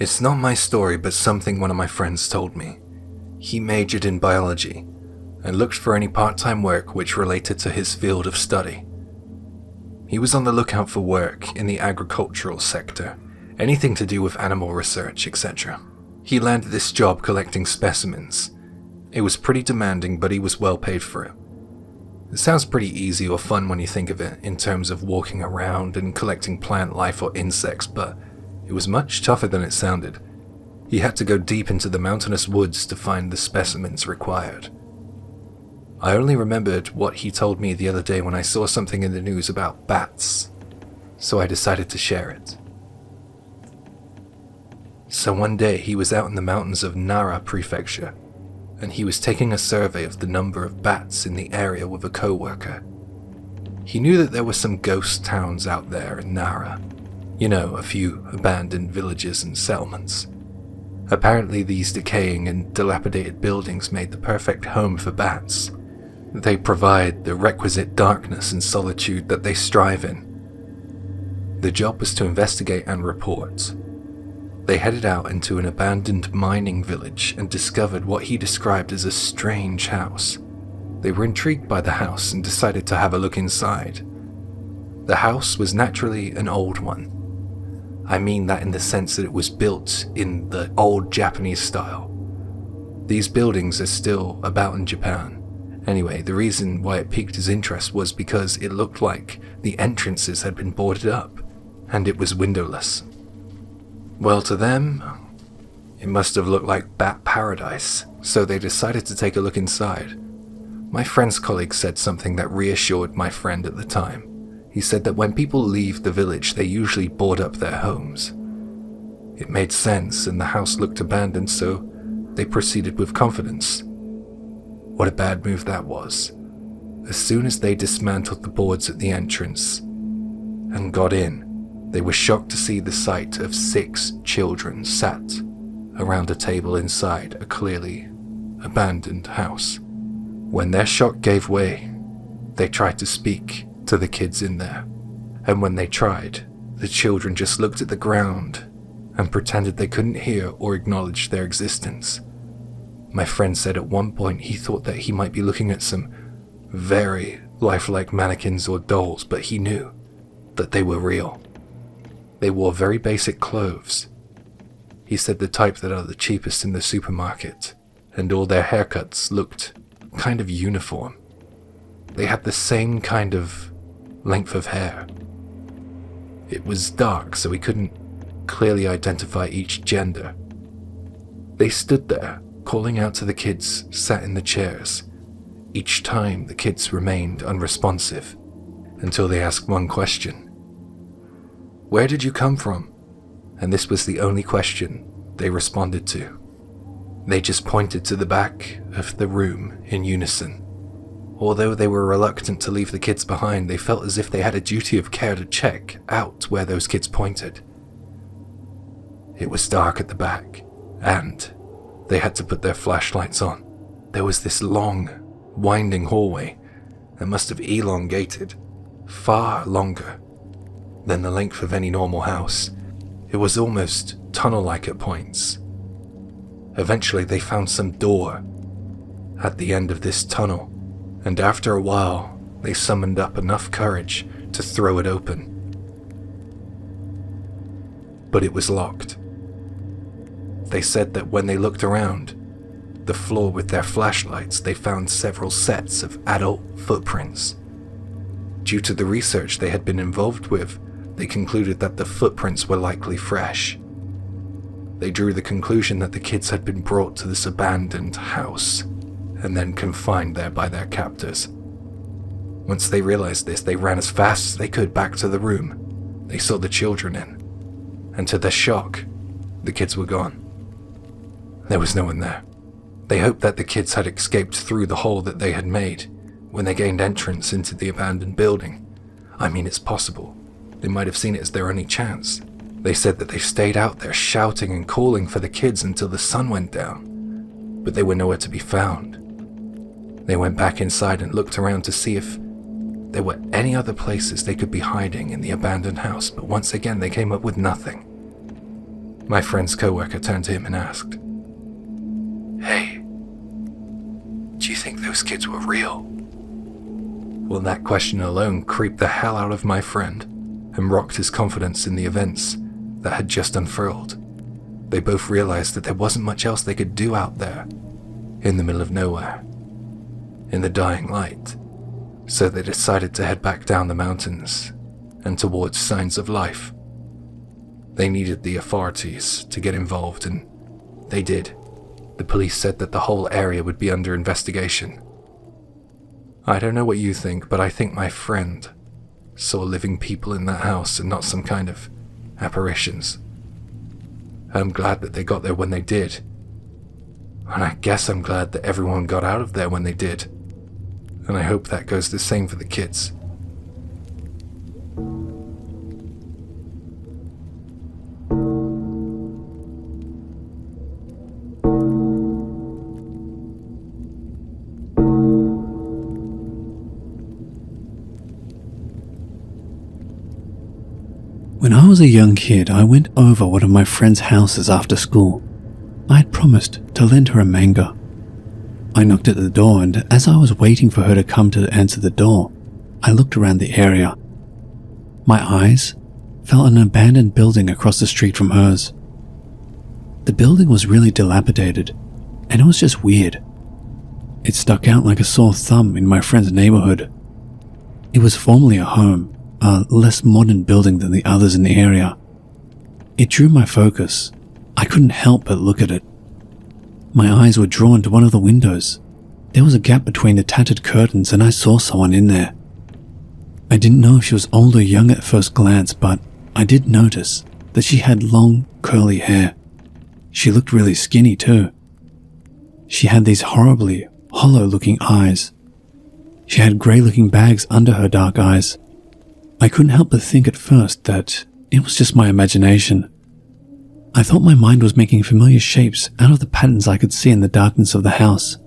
It's not my story, but something one of my friends told me. He majored in biology and looked for any part-time work which related to his field of study. He was on the lookout for work in the agricultural sector, anything to do with animal research, etc. He landed this job collecting specimens. It was pretty demanding, but he was well paid for it. It sounds pretty easy or fun when you think of it, in terms of walking around and collecting plant life or insects, but it was much tougher than it sounded. He had to go deep into the mountainous woods to find the specimens required. I only remembered what he told me the other day when I saw something in the news about bats, so I decided to share it. So one day he was out in the mountains of Nara Prefecture, and he was taking a survey of the number of bats in the area with a co-worker. He knew that there were some ghost towns out there in Nara. You know, a few abandoned villages and settlements. Apparently these decaying and dilapidated buildings made the perfect home for bats. They provide the requisite darkness and solitude that they strive in. The job was to investigate and report. They headed out into an abandoned mining village and discovered what he described as a strange house. They were intrigued by the house and decided to have a look inside. The house was naturally an old one. I mean that in the sense that it was built in the old Japanese style. These buildings are still about in Japan. Anyway, the reason why it piqued his interest was because it looked like the entrances had been boarded up, and it was windowless. Well, to them, it must have looked like bat paradise, so they decided to take a look inside. My friend's colleague said something that reassured my friend at the time. He said that when people leave the village, they usually board up their homes. It made sense, and the house looked abandoned, so they proceeded with confidence. What a bad move that was. As soon as they dismantled the boards at the entrance and got in, they were shocked to see the sight of 6 children sat around a table inside a clearly abandoned house. When their shock gave way, they tried to speak to the kids in there, and when they tried, the children just looked at the ground and pretended they couldn't hear or acknowledge their existence. My friend said at one point he thought that he might be looking at some very lifelike mannequins or dolls, but he knew that they were real. They wore very basic clothes. He said the type that are the cheapest in the supermarket, and all their haircuts looked kind of uniform. They had the same kind of length of hair. It was dark, so we couldn't clearly identify each gender. They stood there, calling out to the kids sat in the chairs. Each time the kids remained unresponsive, until they asked one question. "Where did you come from?" And this was the only question they responded to. They just pointed to the back of the room in unison. Although they were reluctant to leave the kids behind, they felt as if they had a duty of care to check out where those kids pointed. It was dark at the back, and they had to put their flashlights on. There was this long, winding hallway that must have elongated, far longer than the length of any normal house. It was almost tunnel-like at points. Eventually they found some door at the end of this tunnel, and after a while they summoned up enough courage to throw it open. But it was locked. They said that when they looked around the floor with their flashlights, they found several sets of adult footprints. Due to the research they had been involved with, they concluded that the footprints were likely fresh. They drew the conclusion that the kids had been brought to this abandoned house and then confined there by their captors. Once they realized this, they ran as fast as they could back to the room they saw the children in, and to their shock, the kids were gone. There was no one there. They hoped that the kids had escaped through the hole that they had made when they gained entrance into the abandoned building. I mean, it's possible. They might have seen it as their only chance. They said that they stayed out there shouting and calling for the kids until the sun went down, but they were nowhere to be found. They went back inside and looked around to see if there were any other places they could be hiding in the abandoned house, but once again they came up with nothing. My friend's coworker turned to him and asked, "Hey, do you think those kids were real?" Well, that question alone creeped the hell out of my friend and rocked his confidence in the events that had just unfurled. They both realized that there wasn't much else they could do out there, in the middle of nowhere, in the dying light, so they decided to head back down the mountains and towards signs of life. They needed the authorities to get involved, and they did. The police said that the whole area would be under investigation. I don't know what you think, but I think my friend saw living people in that house and not some kind of apparitions. I'm glad that they got there when they did. And I guess I'm glad that everyone got out of there when they did. And I hope that goes the same for the kids. When I was a young kid, I went over one of my friend's houses after school. I had promised to lend her a manga. I knocked at the door, and as I was waiting for her to come to answer the door, I looked around the area. My eyes fell on an abandoned building across the street from hers. The building was really dilapidated, and it was just weird. It stuck out like a sore thumb in my friend's neighborhood. It was formerly a home, a less modern building than the others in the area. It drew my focus. I couldn't help but look at it. My eyes were drawn to one of the windows. There was a gap between the tattered curtains, and I saw someone in there. I didn't know if she was old or young at first glance, but I did notice that she had long, curly hair. She looked really skinny too. She had these horribly hollow-looking eyes. She had grey-looking bags under her dark eyes. I couldn't help but think at first that it was just my imagination. I thought my mind was making familiar shapes out of the patterns I could see in the darkness of the house.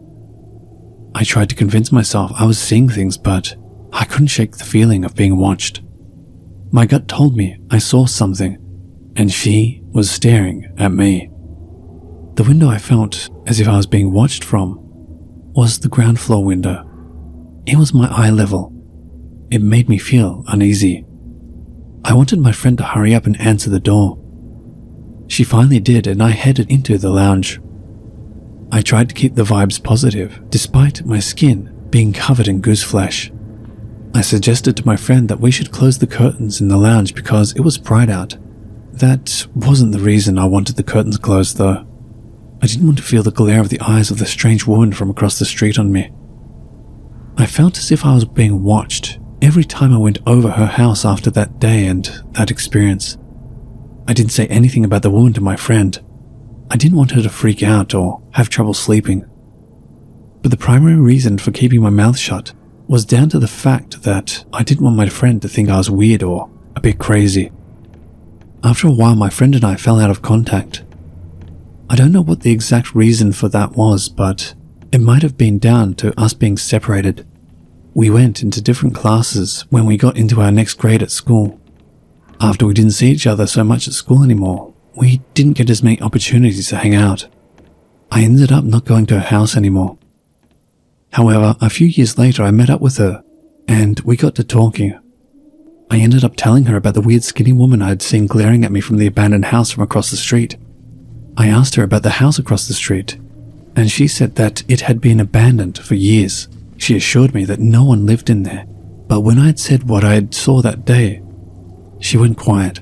I tried to convince myself I was seeing things, but I couldn't shake the feeling of being watched. My gut told me I saw something, and she was staring at me. The window I felt as if I was being watched from was the ground floor window. It was my eye level. It made me feel uneasy. I wanted my friend to hurry up and answer the door. She finally did, and I headed into the lounge. I tried to keep the vibes positive, despite my skin being covered in goose flesh. I suggested to my friend that we should close the curtains in the lounge because it was bright out. That wasn't the reason I wanted the curtains closed, though. I didn't want to feel the glare of the eyes of the strange woman from across the street on me. I felt as if I was being watched every time I went over her house after that day and that experience. I didn't say anything about the woman to my friend. I didn't want her to freak out or have trouble sleeping. But the primary reason for keeping my mouth shut was down to the fact that I didn't want my friend to think I was weird or a bit crazy. After a while, my friend and I fell out of contact. I don't know what the exact reason for that was, but it might have been down to us being separated. We went into different classes when we got into our next grade at school. After we didn't see each other so much at school anymore, we didn't get as many opportunities to hang out. I ended up not going to her house anymore. However, a few years later I met up with her, and we got to talking. I ended up telling her about the weird skinny woman I had seen glaring at me from the abandoned house from across the street. I asked her about the house across the street, and she said that it had been abandoned for years. She assured me that no one lived in there, but when I had said what I had saw that day, she went quiet.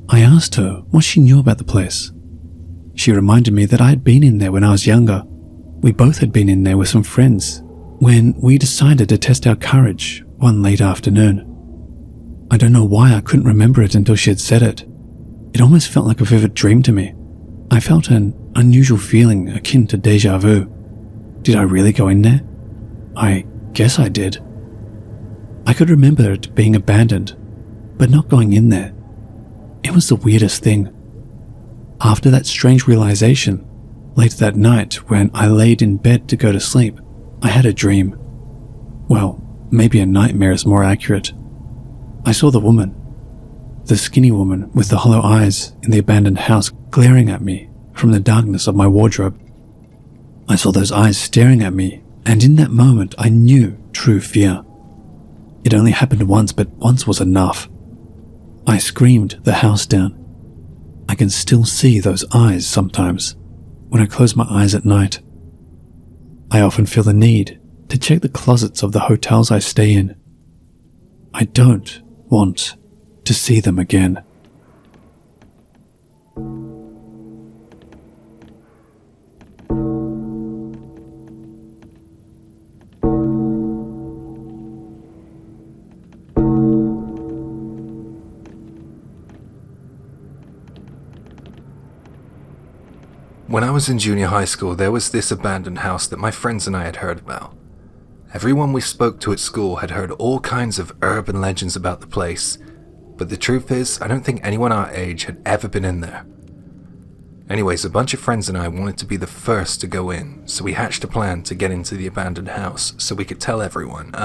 I asked her what she knew about the place. She reminded me that I had been in there when I was younger. We both had been in there with some friends when we decided to test our courage one late afternoon. I don't know why I couldn't remember it until she had said it. It almost felt like a vivid dream to me. I felt an unusual feeling akin to deja vu. Did I really go in there? I guess I did. I could remember it being abandoned, but not going in there. It was the weirdest thing. After that strange realization, later that night when I laid in bed to go to sleep, I had a dream. Well, maybe a nightmare is more accurate. I saw the woman. the skinny woman with the hollow eyes in the abandoned house glaring at me from the darkness of my wardrobe. I saw those eyes staring at me, and in that moment I knew true fear. It only happened once, but once was enough. I screamed the house down. I can still see those eyes sometimes when I close my eyes at night. I often feel the need to check the closets of the hotels I stay in. I don't want to see them again. When I was in junior high school, there was this abandoned house that my friends and I had heard about. Everyone we spoke to at school had heard all kinds of urban legends about the place, but the truth is, I don't think anyone our age had ever been in there. Anyways, a bunch of friends and I wanted to be the first to go in, so we hatched a plan to get into the abandoned house so we could tell everyone,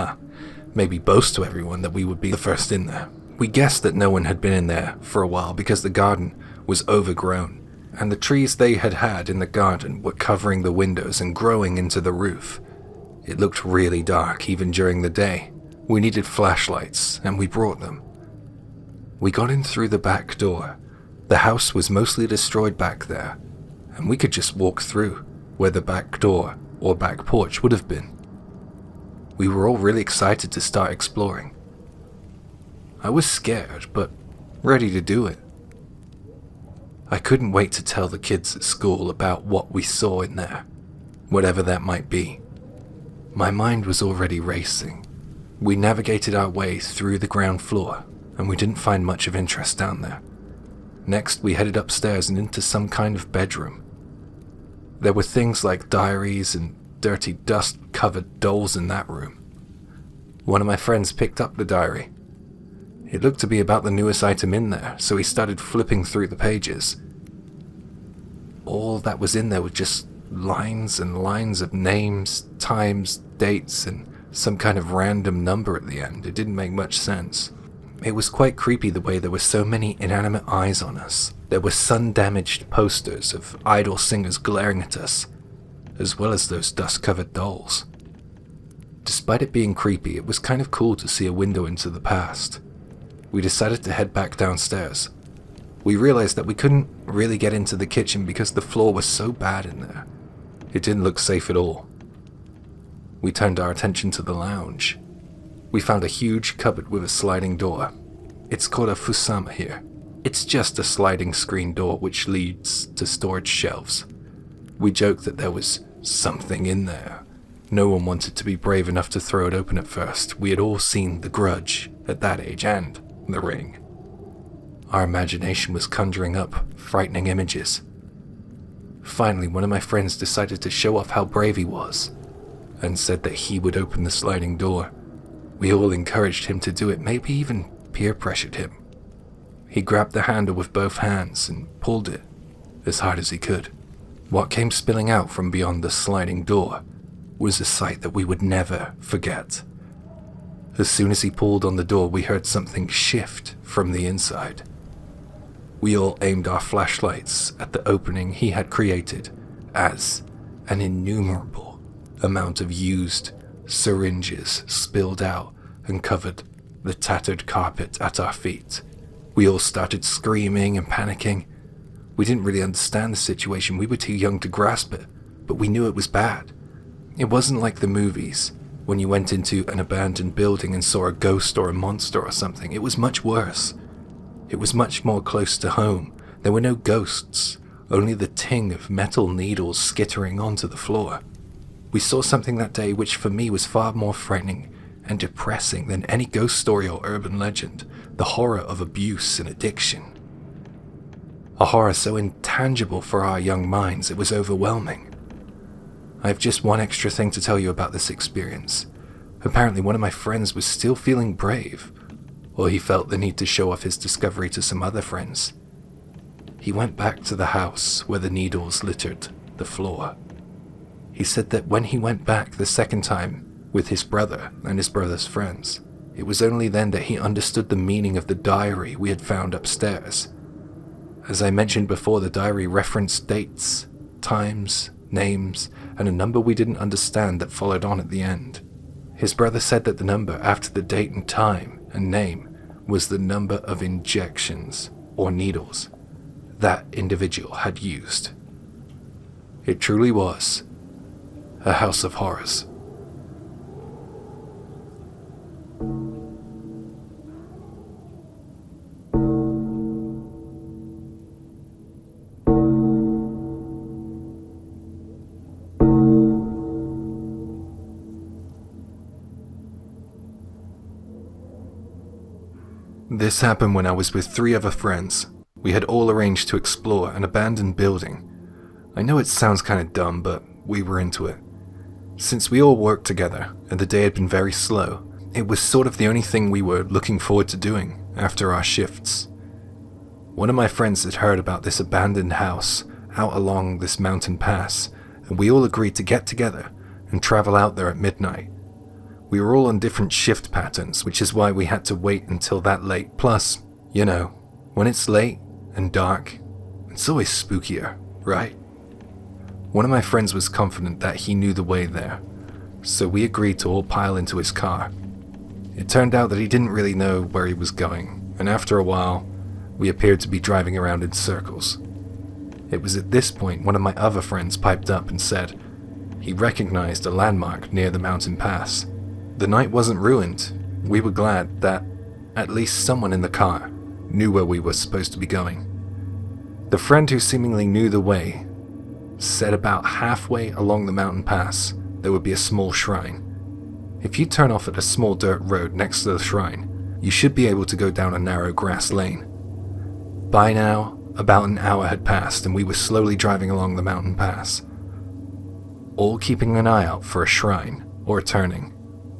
maybe boast to everyone that we would be the first in there. We guessed that no one had been in there for a while because the garden was overgrown, and the trees they had in the garden were covering the windows and growing into the roof. It looked really dark even during the day. We needed flashlights, and we brought them. We got in through the back door. The house was mostly destroyed back there, and we could just walk through where the back door or back porch would have been. We were all really excited to start exploring. I was scared, but ready to do it. I couldn't wait to tell the kids at school about what we saw in there, whatever that might be. My mind was already racing. We navigated our way through the ground floor, and we didn't find much of interest down there. Next, we headed upstairs and into some kind of bedroom. There were things like diaries and dirty dust-covered dolls in that room. One of my friends picked up the diary. It looked to be about the newest item in there, so he started flipping through the pages. All that was in there was just lines and lines of names, times, dates, and some kind of random number at the end. It didn't make much sense. It was quite creepy the way there were so many inanimate eyes on us. There were sun-damaged posters of idol singers glaring at us, as well as those dust-covered dolls. Despite it being creepy, it was kind of cool to see a window into the past. We decided to head back downstairs. We realized that we couldn't really get into the kitchen because the floor was so bad in there. It didn't look safe at all. We turned our attention to the lounge. We found a huge cupboard with a sliding door. It's called a fusama here. It's just a sliding screen door which leads to storage shelves. We joked that there was something in there. No one wanted to be brave enough to throw it open at first. We had all seen The Grudge at that age and The Ring. Our imagination was conjuring up frightening images. Finally, one of my friends decided to show off how brave he was and said that he would open the sliding door. We all encouraged him to do it, maybe even peer pressured him. He grabbed the handle with both hands and pulled it as hard as he could. What came spilling out from beyond the sliding door was a sight that we would never forget. As soon as he pulled on the door, we heard something shift from the inside. We all aimed our flashlights at the opening he had created as an innumerable amount of used syringes spilled out and covered the tattered carpet at our feet. We all started screaming and panicking. We didn't really understand the situation. We were too young to grasp it, but we knew it was bad. It wasn't like the movies, when you went into an abandoned building and saw a ghost or a monster or something. It was much worse. It was much more close to home. There were no ghosts, only the ting of metal needles skittering onto the floor. We saw something that day which for me was far more frightening and depressing than any ghost story or urban legend, the horror of abuse and addiction. A horror so intangible for our young minds, it was overwhelming. I have just one extra thing to tell you about this experience. Apparently one of my friends was still feeling brave, or he felt the need to show off his discovery to some other friends. He went back to the house where the needles littered the floor. He said that when he went back the second time with his brother and his brother's friends, It was only then that he understood the meaning of the diary we had found upstairs. As I mentioned before, the diary referenced dates, times, names, and a number we didn't understand that followed on at the end. His brother said that the number after the date and time and name was the number of injections or needles that individual had used. It truly was a house of horrors. This happened when I was with 3 other friends. We had all arranged to explore an abandoned building. I know it sounds kind of dumb, but we were into it. Since we all worked together, and the day had been very slow, it was sort of the only thing we were looking forward to doing after our shifts. One of my friends had heard about this abandoned house out along this mountain pass, and we all agreed to get together and travel out there at midnight. We were all on different shift patterns, which is why we had to wait until that late. Plus, you know, when it's late and dark, it's always spookier, right? One of my friends was confident that he knew the way there, so we agreed to all pile into his car. It turned out that he didn't really know where he was going, and after a while, we appeared to be driving around in circles. It was at this point one of my other friends piped up and said he recognized a landmark near the mountain pass. The night wasn't ruined. We were glad that at least someone in the car knew where we were supposed to be going. The friend who seemingly knew the way said about halfway along the mountain pass there would be a small shrine. If you turn off at a small dirt road next to the shrine, you should be able to go down a narrow grass lane. By now, about an hour had passed and we were slowly driving along the mountain pass, all keeping an eye out for a shrine or a turning,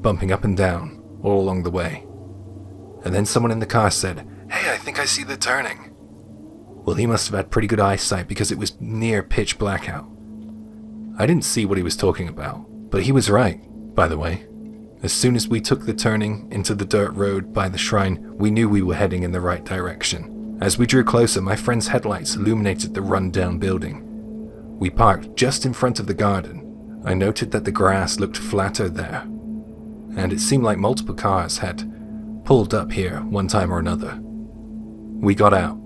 bumping up and down all along the way. And then someone in the car said, "Hey, I think I see the turning." Well, he must have had pretty good eyesight because it was near pitch blackout. I didn't see what he was talking about, but he was right, by the way. As soon as we took the turning into the dirt road by the shrine, we knew we were heading in the right direction. As we drew closer, my friend's headlights illuminated the run-down building. We parked just in front of the garden. I noted that the grass looked flatter there, and it seemed like multiple cars had pulled up here one time or another. We got out.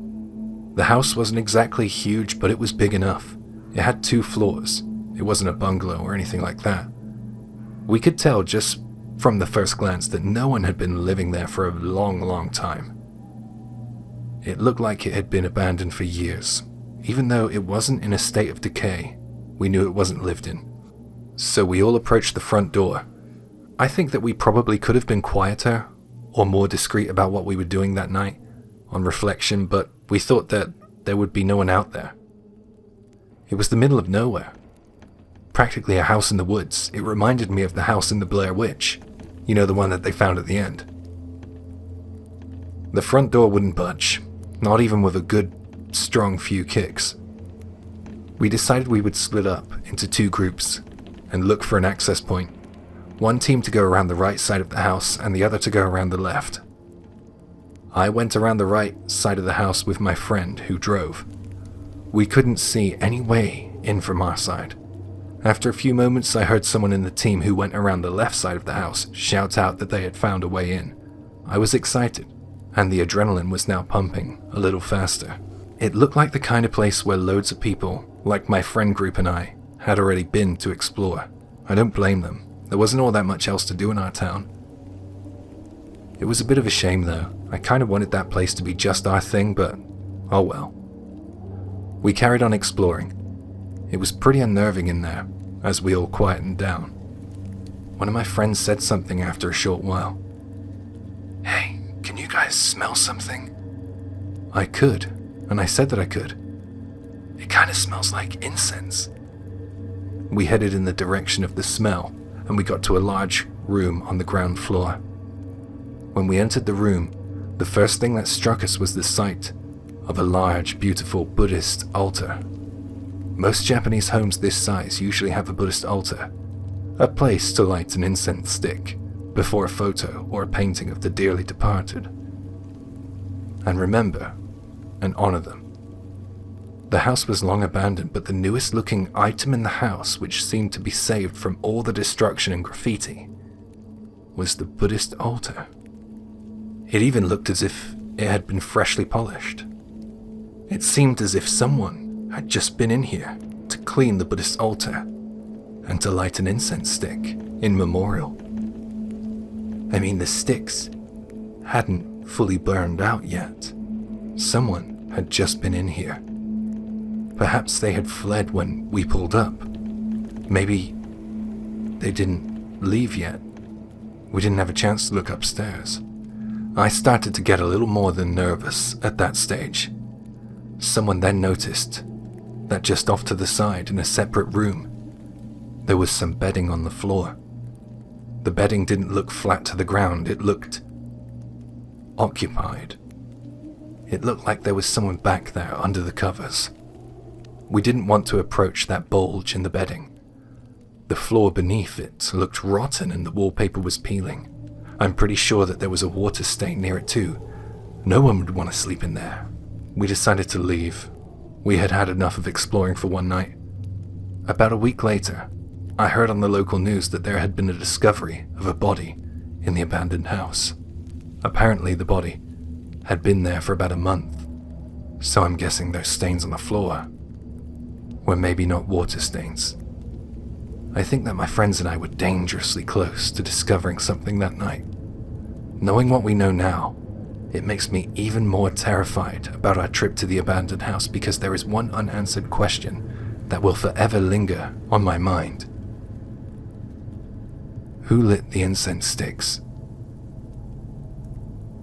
The house wasn't exactly huge, but it was big enough. It had 2 floors. It wasn't a bungalow or anything like that. We could tell just from the first glance that no one had been living there for a long, long time. It looked like it had been abandoned for years. Even though it wasn't in a state of decay, we knew it wasn't lived in. So we all approached the front door. I think that we probably could have been quieter or more discreet about what we were doing that night, on reflection, but we thought that there would be no one out there. It was the middle of nowhere. Practically a house in the woods. It reminded me of the house in the Blair Witch. You know, the one that they found at the end. The front door wouldn't budge, not even with a good, strong few kicks. We decided we would split up into 2 groups and look for an access point. One team to go around the right side of the house and the other to go around the left. I went around the right side of the house with my friend who drove. We couldn't see any way in from our side. After a few moments, I heard someone in the team who went around the left side of the house shout out that they had found a way in. I was excited, and the adrenaline was now pumping a little faster. It looked like the kind of place where loads of people, like my friend group and I, had already been to explore. I don't blame them. There wasn't all that much else to do in our town. It was a bit of a shame though. I kind of wanted that place to be just our thing, but oh well. We carried on exploring. It was pretty unnerving in there, as we all quietened down. One of my friends said something after a short while. "Hey, can you guys smell something?" I could, and I said that I could. "It kind of smells like incense." We headed in the direction of the smell, and we got to a large room on the ground floor. When we entered the room, the first thing that struck us was the sight of a large, beautiful Buddhist altar. Most Japanese homes this size usually have a Buddhist altar, a place to light an incense stick, before a photo or a painting of the dearly departed. And remember and honor them. The house was long abandoned, but the newest looking item in the house, which seemed to be saved from all the destruction and graffiti, was the Buddhist altar. It even looked as if it had been freshly polished. It seemed as if someone had just been in here to clean the Buddhist altar and to light an incense stick in memorial. I mean, the sticks hadn't fully burned out yet. Someone had just been in here. Perhaps they had fled when we pulled up. Maybe they didn't leave yet. We didn't have a chance to look upstairs. I started to get a little more than nervous at that stage. Someone then noticed that just off to the side in a separate room, there was some bedding on the floor. The bedding didn't look flat to the ground, it looked occupied. It looked like there was someone back there under the covers. We didn't want to approach that bulge in the bedding. The floor beneath it looked rotten and the wallpaper was peeling. I'm pretty sure that there was a water stain near it too. No one would want to sleep in there. We decided to leave. We had had enough of exploring for one night. About a week later, I heard on the local news that there had been a discovery of a body in the abandoned house. Apparently the body had been there for about a month, so I'm guessing those stains on the floor were maybe not water stains. I think that my friends and I were dangerously close to discovering something that night. Knowing what we know now, it makes me even more terrified about our trip to the abandoned house because there is one unanswered question that will forever linger on my mind. Who lit the incense sticks?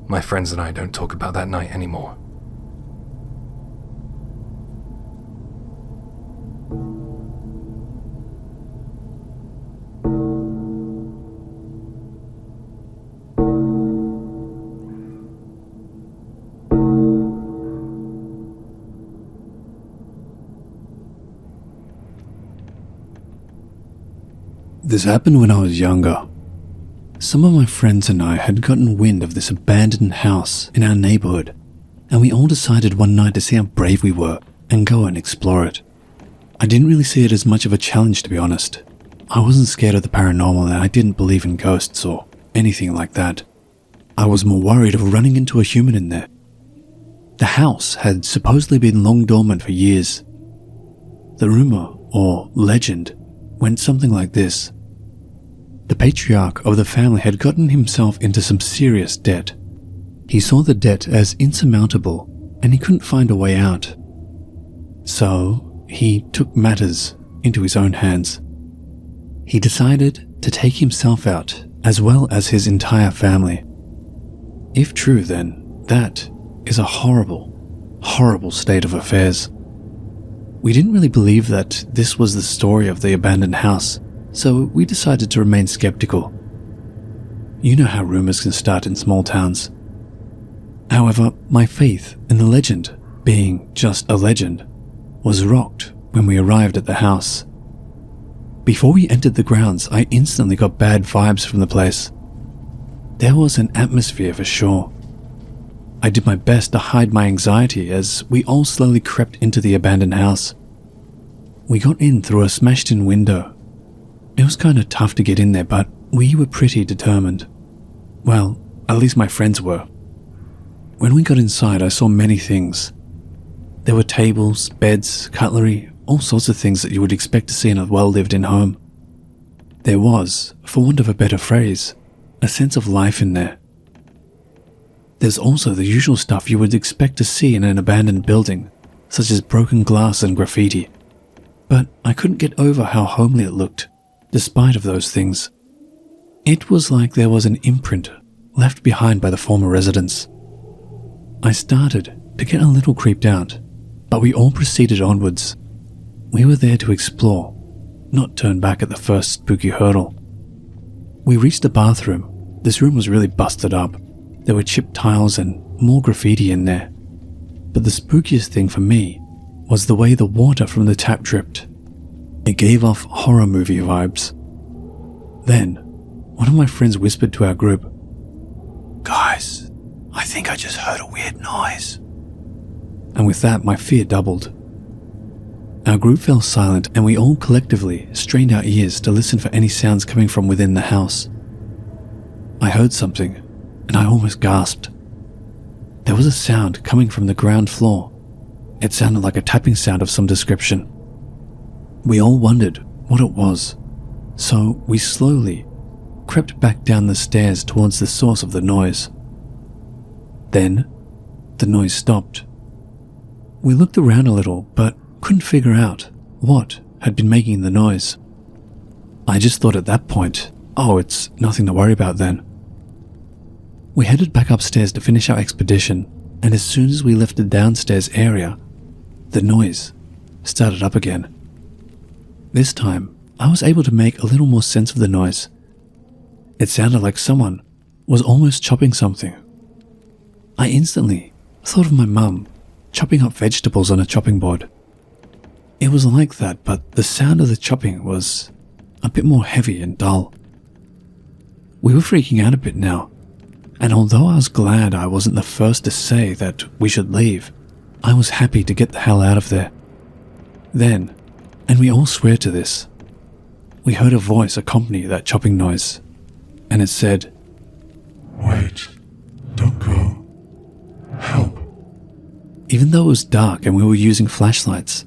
My friends and I don't talk about that night anymore. This happened when I was younger. Some of my friends and I had gotten wind of this abandoned house in our neighborhood, and we all decided one night to see how brave we were and go and explore it. I didn't really see it as much of a challenge, to be honest. I wasn't scared of the paranormal and I didn't believe in ghosts or anything like that. I was more worried of running into a human in there. The house had supposedly been long dormant for years. The rumor, or legend, went something like this. The patriarch of the family had gotten himself into some serious debt. He saw the debt as insurmountable and he couldn't find a way out. So he took matters into his own hands. He decided to take himself out as well as his entire family. If true, then that is a horrible, horrible state of affairs. We didn't really believe that this was the story of the abandoned house, so we decided to remain skeptical. You know how rumors can start in small towns. However, my faith in the legend, being just a legend, was rocked when we arrived at the house. Before we entered the grounds, I instantly got bad vibes from the place. There was an atmosphere for sure. I did my best to hide my anxiety as we all slowly crept into the abandoned house. We got in through a smashed-in window. It was kind of tough to get in there, but we were pretty determined. Well, at least my friends were. When we got inside, I saw many things. There were tables, beds, cutlery, all sorts of things that you would expect to see in a well-lived-in home. There was, for want of a better phrase, a sense of life in there. There's also the usual stuff you would expect to see in an abandoned building, such as broken glass and graffiti. But I couldn't get over how homely it looked, despite of those things. It was like there was an imprint left behind by the former residents. I started to get a little creeped out, but we all proceeded onwards. We were there to explore, not turn back at the first spooky hurdle. We reached the bathroom. This room was really busted up. There were chipped tiles and more graffiti in there. But the spookiest thing for me was the way the water from the tap dripped. It gave off horror movie vibes. Then, one of my friends whispered to our group, "Guys, I think I just heard a weird noise." And with that, my fear doubled. Our group fell silent and we all collectively strained our ears to listen for any sounds coming from within the house. I heard something and I almost gasped. There was a sound coming from the ground floor. It sounded like a tapping sound of some description. We all wondered what it was, so we slowly crept back down the stairs towards the source of the noise. Then, the noise stopped. We looked around a little, but couldn't figure out what had been making the noise. I just thought at that point, oh, it's nothing to worry about then. We headed back upstairs to finish our expedition, and as soon as we left the downstairs area, the noise started up again. This time, I was able to make a little more sense of the noise. It sounded like someone was almost chopping something. I instantly thought of my mum chopping up vegetables on a chopping board. It was like that, but the sound of the chopping was a bit more heavy and dull. We were freaking out a bit now, and although I was glad I wasn't the first to say that we should leave, I was happy to get the hell out of there. Then, and we all swear to this, we heard a voice accompany that chopping noise, and it said, "Wait, don't go. Help." Even though it was dark and we were using flashlights,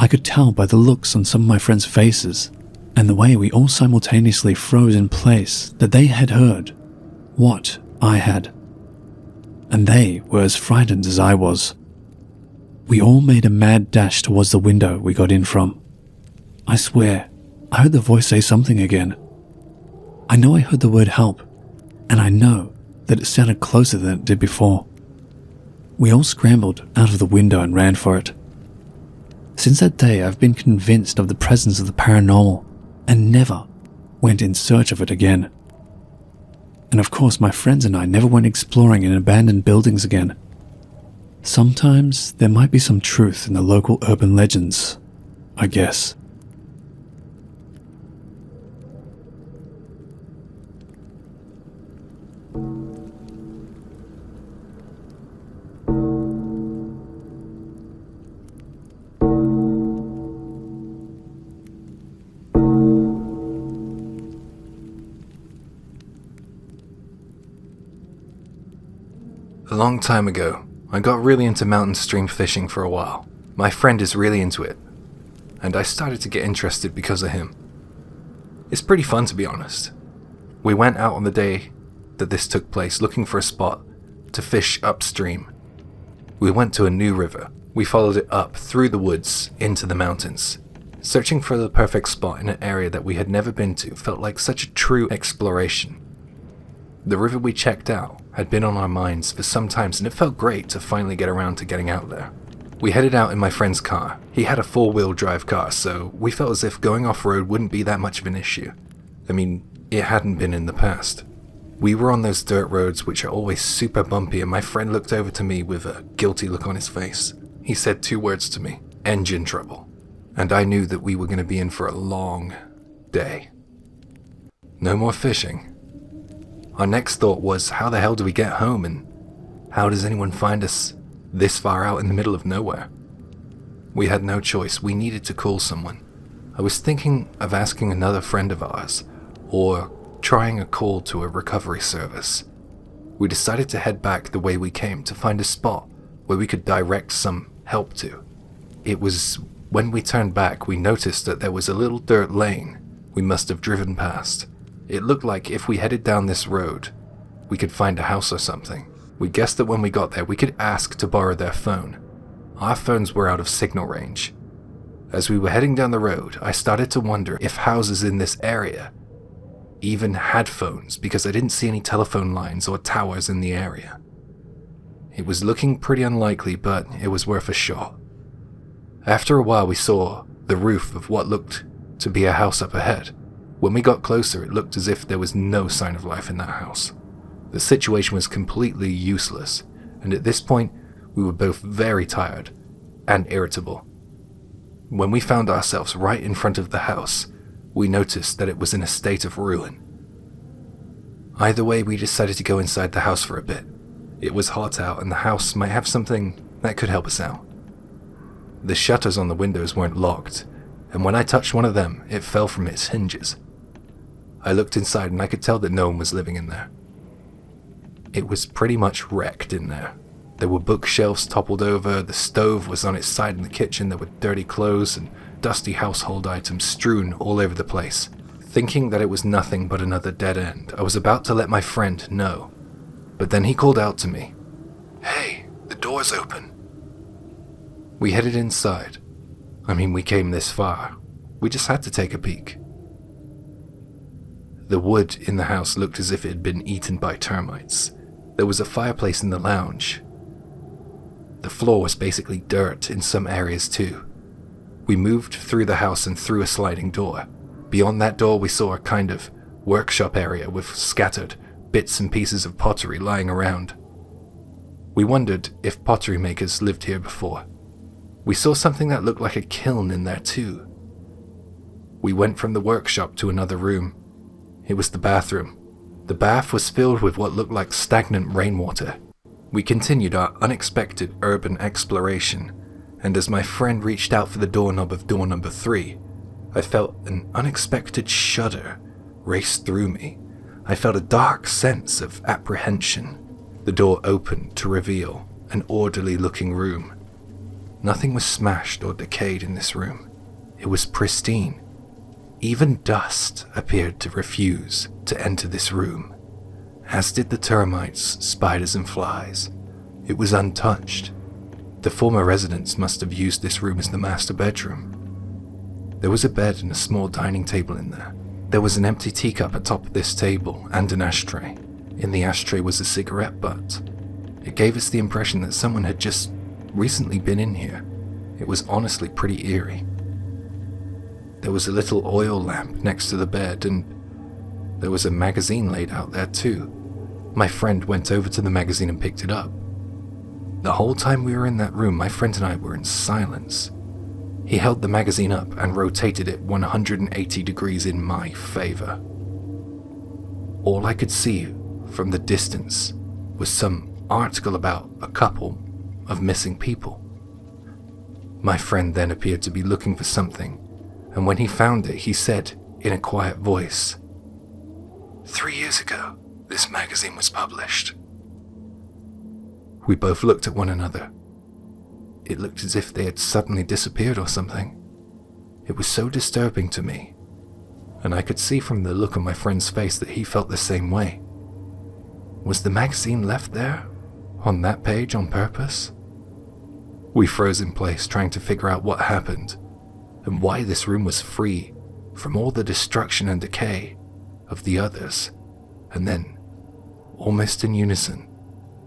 I could tell by the looks on some of my friends' faces and the way we all simultaneously froze in place that they had heard what I had. And they were as frightened as I was. We all made a mad dash towards the window we got in from. I swear, I heard the voice say something again. I know I heard the word help, and I know that it sounded closer than it did before. We all scrambled out of the window and ran for it. Since that day, I've been convinced of the presence of the paranormal and never went in search of it again. And of course, my friends and I never went exploring in abandoned buildings again. Sometimes there might be some truth in the local urban legends, I guess. A long time ago, I got really into mountain stream fishing for a while. My friend is really into it, and I started to get interested because of him. It's pretty fun, to be honest. We went out on the day that this took place looking for a spot to fish upstream. We went to a new river. We followed it up through the woods into the mountains. Searching for the perfect spot in an area that we had never been to felt like such a true exploration. The river we checked out had been on our minds for some time, and it felt great to finally get around to getting out there. We headed out in my friend's car. He had a 4-wheel drive car, so we felt as if going off-road wouldn't be that much of an issue. I mean, it hadn't been in the past. We were on those dirt roads which are always super bumpy, and my friend looked over to me with a guilty look on his face. He said 2 words to me: engine trouble. And I knew that we were going to be in for a long day. No more fishing. Our next thought was, how the hell do we get home, and how does anyone find us this far out in the middle of nowhere? We had no choice. We needed to call someone. I was thinking of asking another friend of ours, or trying a call to a recovery service. We decided to head back the way we came to find a spot where we could direct some help to. It was when we turned back we noticed that there was a little dirt lane we must have driven past. It looked like if we headed down this road, we could find a house or something. We guessed that when we got there, we could ask to borrow their phone. Our phones were out of signal range. As we were heading down the road, I started to wonder if houses in this area even had phones, because I didn't see any telephone lines or towers in the area. It was looking pretty unlikely, but it was worth a shot. After a while, we saw the roof of what looked to be a house up ahead. When we got closer, it looked as if there was no sign of life in that house. The situation was completely useless, and at this point, we were both very tired and irritable. When we found ourselves right in front of the house, we noticed that it was in a state of ruin. Either way, we decided to go inside the house for a bit. It was hot out and the house might have something that could help us out. The shutters on the windows weren't locked, and when I touched one of them, it fell from its hinges. I looked inside and I could tell that no one was living in there. It was pretty much wrecked in there. There were bookshelves toppled over, the stove was on its side in the kitchen, there were dirty clothes and dusty household items strewn all over the place. Thinking that it was nothing but another dead end, I was about to let my friend know. But then he called out to me, "Hey, the door's open." We headed inside. We came this far. We just had to take a peek. The wood in the house looked as if it had been eaten by termites. There was a fireplace in the lounge. The floor was basically dirt in some areas too. We moved through the house and through a sliding door. Beyond that door we saw a kind of workshop area with scattered bits and pieces of pottery lying around. We wondered if pottery makers lived here before. We saw something that looked like a kiln in there too. We went from the workshop to another room. It was the bathroom. The bath was filled with what looked like stagnant rainwater. We continued our unexpected urban exploration, and as my friend reached out for the doorknob of door number 3, I felt an unexpected shudder race through me. I felt a dark sense of apprehension. The door opened to reveal an orderly-looking room. Nothing was smashed or decayed in this room. It was pristine. Even dust appeared to refuse to enter this room, as did the termites, spiders, and flies. It was untouched. The former residents must have used this room as the master bedroom. There was a bed and a small dining table in there. There was an empty teacup atop this table and an ashtray. In the ashtray was a cigarette butt. It gave us the impression that someone had just recently been in here. It was honestly pretty eerie. There was a little oil lamp next to the bed, and there was a magazine laid out there too. My friend went over to the magazine and picked it up. The whole time we were in that room, my friend and I were in silence. He held the magazine up and rotated it 180 degrees in my favor. All I could see from the distance was some article about a couple of missing people. My friend then appeared to be looking for something, and when he found it, he said in a quiet voice, 3 years ago, this magazine was published. We both looked at one another. It looked as if they had suddenly disappeared or something. It was so disturbing to me, and I could see from the look on my friend's face that he felt the same way. Was the magazine left there, on that page, on purpose? We froze in place, trying to figure out what happened, and why this room was free from all the destruction and decay of the others. And then, almost in unison,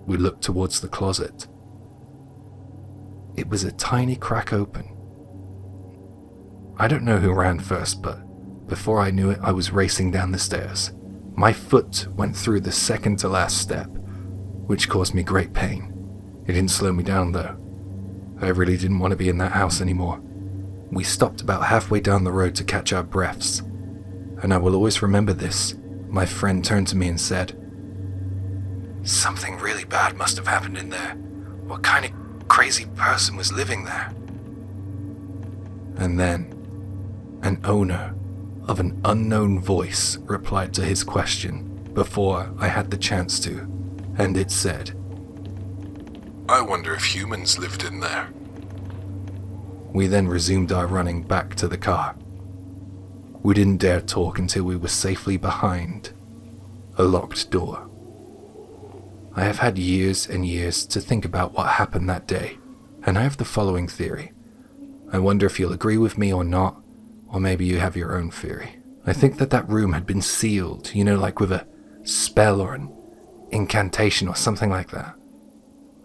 we looked towards the closet. It was a tiny crack open. I don't know who ran first, but before I knew it, I was racing down the stairs. My foot went through the second to last step, which caused me great pain. It didn't slow me down though. I really didn't want to be in that house anymore. We stopped about halfway down the road to catch our breaths, and I will always remember this. My friend turned to me and said, "Something really bad must have happened in there. What kind of crazy person was living there?" And then, an owner of an unknown voice replied to his question before I had the chance to, and it said, "I wonder if humans lived in there." We then resumed our running back to the car. We didn't dare talk until we were safely behind a locked door. I have had years and years to think about what happened that day, and I have the following theory. I wonder if you'll agree with me or not, or maybe you have your own theory. I think that room had been sealed, like with a spell or an incantation or something like that.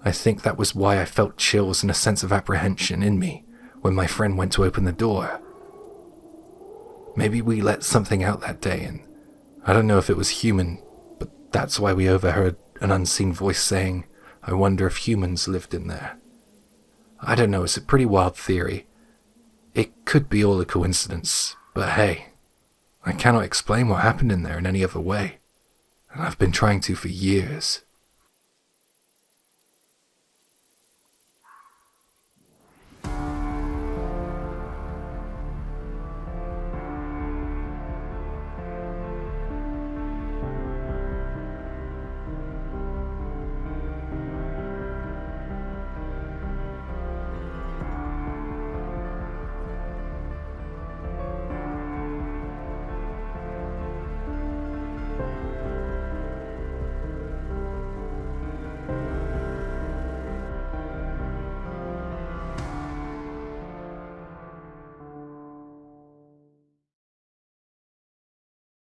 I think that was why I felt chills and a sense of apprehension in me when my friend went to open the door. Maybe we let something out that day, and I don't know if it was human, but that's why we overheard an unseen voice saying, "I wonder if humans lived in there." I don't know, it's a pretty wild theory. It could be all a coincidence, but hey, I cannot explain what happened in there in any other way. and I've been trying to for years.